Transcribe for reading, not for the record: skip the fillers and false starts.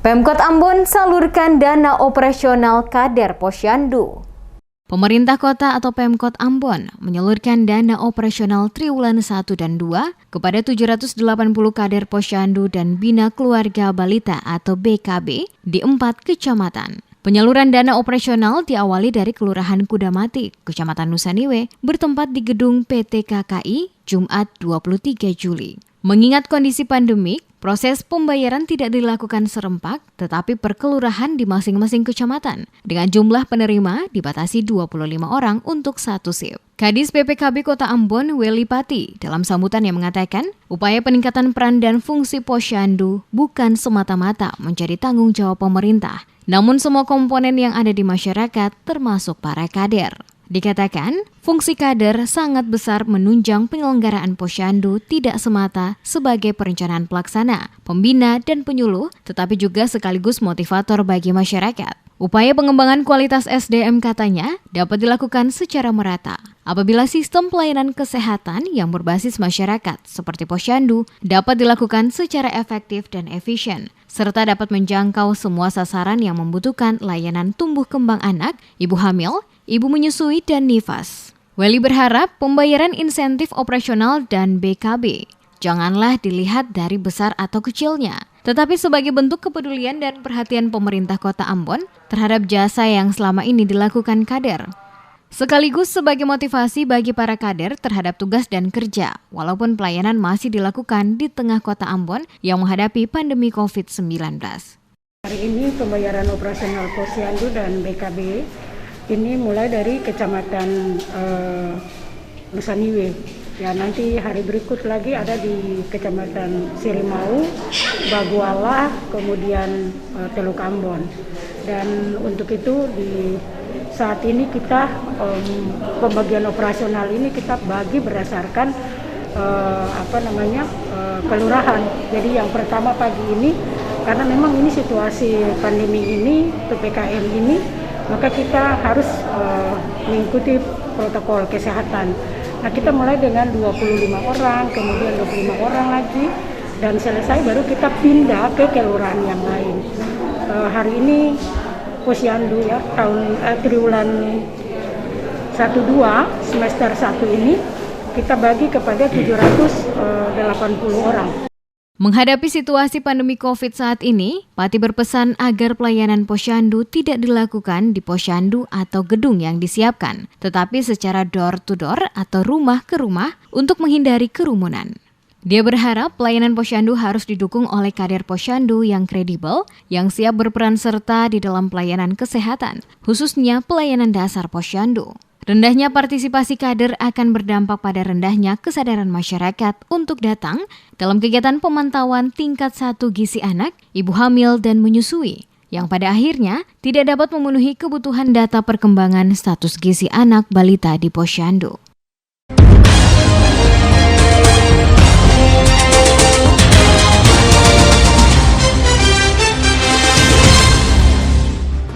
Pemkot Ambon salurkan dana operasional kader Posyandu. Pemerintah kota atau Pemkot Ambon menyalurkan dana operasional triwulan 1 dan 2 kepada 780 kader Posyandu dan Bina Keluarga Balita atau BKB di 4 kecamatan. Penyaluran dana operasional diawali dari Kelurahan Kudamati, Kecamatan Nusaniwe, bertempat di gedung PT KKI, Jumat 23 Juli. Mengingat kondisi pandemik, proses pembayaran tidak dilakukan serempak, tetapi per kelurahan di masing-masing kecamatan, dengan jumlah penerima dibatasi 25 orang untuk satu shift. Kadis PPKB Kota Ambon, Weli Pati, dalam sambutannya mengatakan, upaya peningkatan peran dan fungsi Posyandu bukan semata-mata menjadi tanggung jawab pemerintah, namun semua komponen yang ada di masyarakat termasuk para kader. Dikatakan, fungsi kader sangat besar menunjang penyelenggaraan Posyandu tidak semata sebagai perencanaan pelaksana, pembina, dan penyuluh, tetapi juga sekaligus motivator bagi masyarakat. Upaya pengembangan kualitas SDM katanya dapat dilakukan secara merata apabila sistem pelayanan kesehatan yang berbasis masyarakat seperti Posyandu dapat dilakukan secara efektif dan efisien, serta dapat menjangkau semua sasaran yang membutuhkan layanan tumbuh kembang anak, ibu hamil, ibu menyusui, dan nifas. Weli berharap pembayaran insentif operasional dan BKB janganlah dilihat dari besar atau kecilnya, tetapi sebagai bentuk kepedulian dan perhatian pemerintah Kota Ambon terhadap jasa yang selama ini dilakukan kader. Sekaligus sebagai motivasi bagi para kader terhadap tugas dan kerja, walaupun pelayanan masih dilakukan di tengah Kota Ambon yang menghadapi pandemi COVID-19. Hari ini pembayaran operasional Posyandu dan BKB ini mulai dari Kecamatan Nusaniwe. Ya, nanti hari berikut lagi ada di Kecamatan Sirimau, Baguala, kemudian Teluk Ambon. Dan untuk itu di saat ini kita pembagian operasional ini kita bagi berdasarkan kelurahan. Jadi yang pertama pagi ini karena memang ini situasi pandemi ini, PPKM ini, maka kita harus mengikuti protokol kesehatan. Nah, kita mulai dengan 25 orang, kemudian 25 orang lagi, dan selesai baru kita pindah ke kelurahan yang lain. Hari ini Posyandu ya, triwulan 1-2 semester 1 ini kita bagi kepada 780 orang. Menghadapi situasi pandemi COVID saat ini, Pati berpesan agar pelayanan Posyandu tidak dilakukan di Posyandu atau gedung yang disiapkan, tetapi secara door-to-door atau rumah ke rumah untuk menghindari kerumunan. Dia berharap pelayanan Posyandu harus didukung oleh kader Posyandu yang kredibel, yang siap berperan serta di dalam pelayanan kesehatan, khususnya pelayanan dasar Posyandu. Rendahnya partisipasi kader akan berdampak pada rendahnya kesadaran masyarakat untuk datang dalam kegiatan pemantauan tingkat 1 gizi anak, ibu hamil, dan menyusui, yang pada akhirnya tidak dapat memenuhi kebutuhan data perkembangan status gizi anak balita di Posyandu.